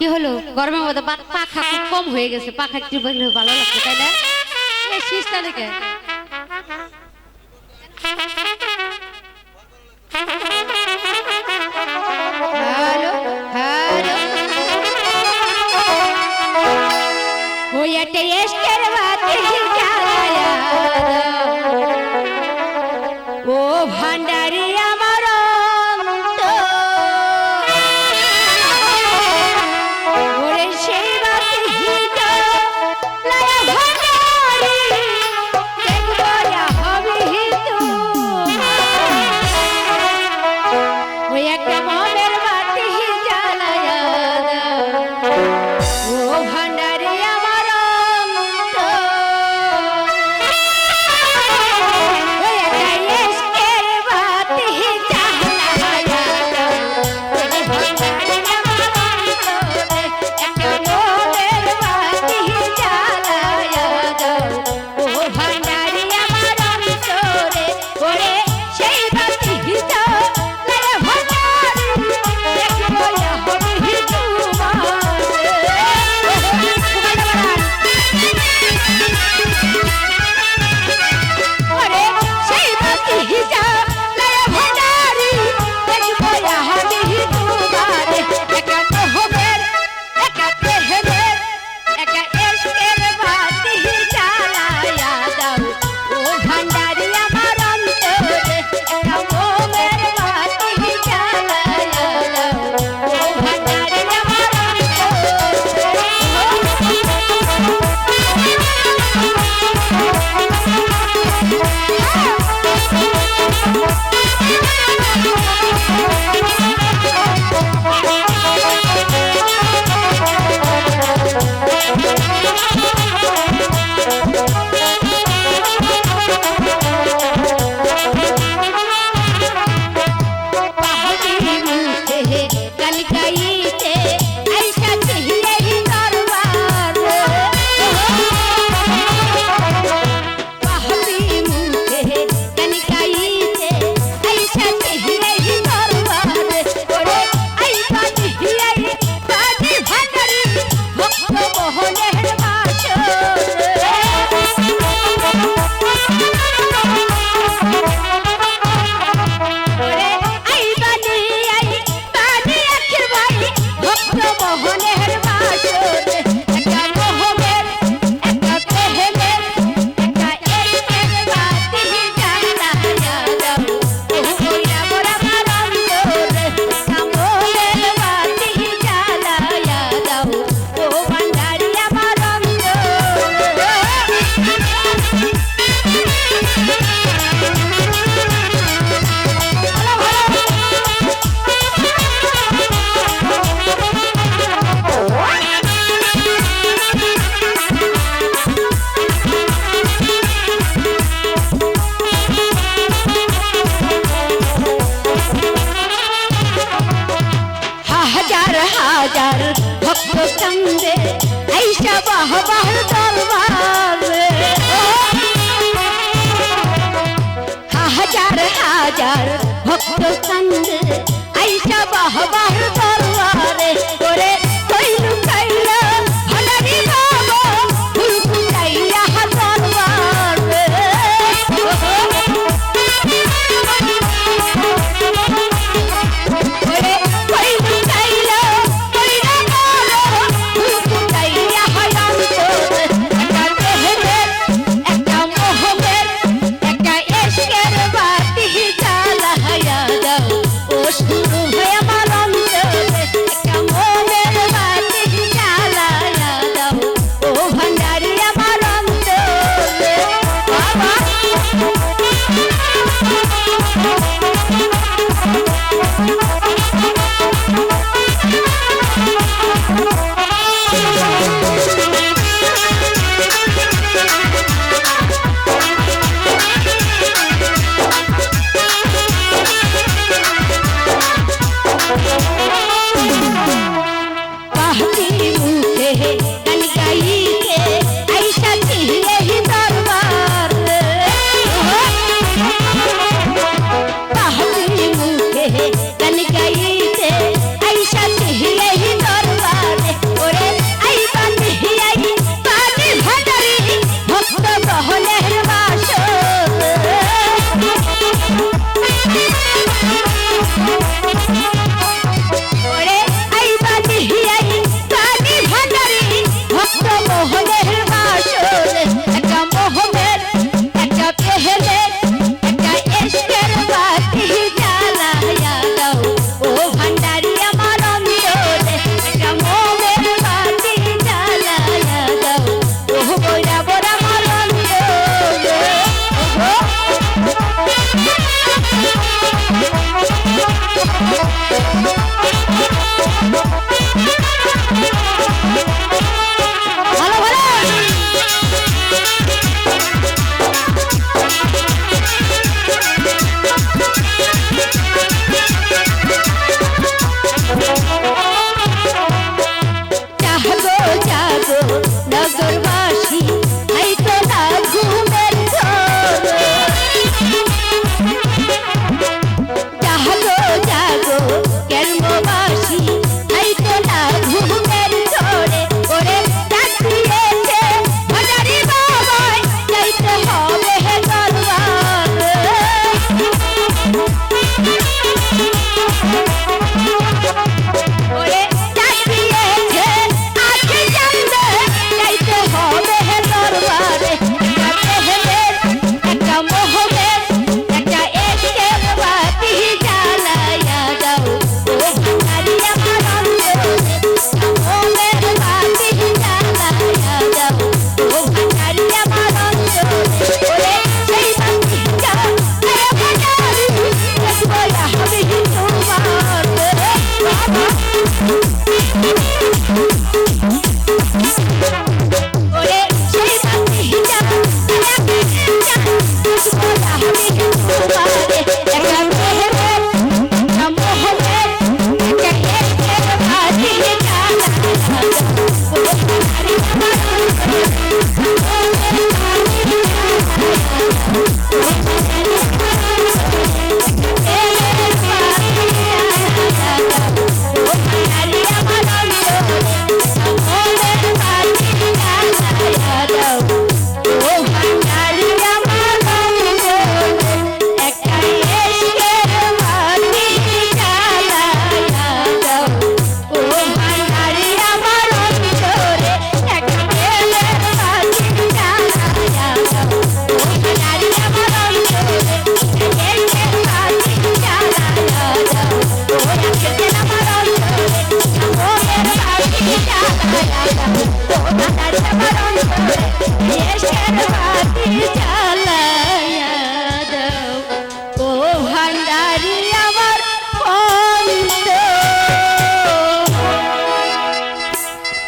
কি হলো গরমের মধ্যে পাখা খুব কম হয়ে গেছে, পাখা একটু বললে ভালো লাগছে তাই না? এই শীষটা দেখে হ্যালো হ্যালো ওইটা এসকের বাতি জ্বালায়া ও ভান্ডারি আমার ওরে সেই বাতি জ্বালায়া ভান্ডারি দেখবো হবে হিন্দু ওই একটা মনের বাতি জ্বালায়া ও ভান্ডারি আমার ওই একটা এসকের বাতি জ্বালায়া ওরে ভান্ডারি আমার একটা মনের বাতি জ্বালায়া ও ভান্ডারি আমার অন্তরে ওরে সেই বাতি জ্বালায়া ভান্ডারি দেখবো হবে হিন্দু ওরে সেই বাতি জ্বালায়া ভান্ডারি দেখবো হবে হিন্দু একা নহবের একা প্রেমের একা এসকের বাতি জ্বালায়া দাও ও ভান্ডারি আমার অন্তরে একা মোমের বাতি জ্বালায়া দাও ও ভান্ডারি আমার কনকাইতে আইসা চিহিয়ে দরবার পাহাড়ি মুখে কনকাইতে আইসা চিহিয়ে দরবার ওরে আইসা চিহিয়ে বাজি ভান্ডারি ভক্ত মোহনের ওরে আইবানি আইবানি আখির ভাই ভক্ত মোহনের বাসর একা মোহনের একা প্রেমের একা এসকের বাতি জ্বালায়া দাও ও কইরা মোরা আমার অন্তরে কামলের বাতি জ্বালায়া দাও ও ভান্ডারি আমার হাজার হাজার ভক্ত কান্দে আইসা বাহবার দরবারে হাজার হাজার ভক্ত কান্দে আইসা বাহবার দরবারে ওরে কইলু কাইলা ভান্ডারি বাবা ফুল ফুটাইয়া দরবারে ওরে কইলু কাইলা কইরা বাবা ফুল ফুটাইয়া অন্তরে একা প্রেমের একা মোহনের একা এসকের বাতি জ্বালায়া দাও ও শুরু হয়ে ভালো ভালো জাগো জাগো নগরবাসী এই তো না ঘুমের ঘোর জাগো জাগো কেরমবাসী এই তো না ঘুমের ঘোরে ওরে ডাকিয়েছে ভান্ডারি বাবাই যাইতে হবে হে দরবার ওরে ডাকিয়েছে আজকে জানবে যাইতে হবে হে দরবারে একটা মোহমের একটা এসকের বাতি জ্বালাইয়া দাও ও ভান্ডারি আমার অন্তরে মোহমের বাতি জ্বালাইয়া দাও ও ভান্ডারি আমার অন্তরে ওরে সেই বাতিটা হে ভান্ডারি দেখবো আমি তোমার বাবা ওরে সেই বাতিটা আমি তোমারে একটা মেহের একটা মোহমের একটা এসকের বাতি জ্বালাইয়া দাও ও ভান্ডারি আমার Yes,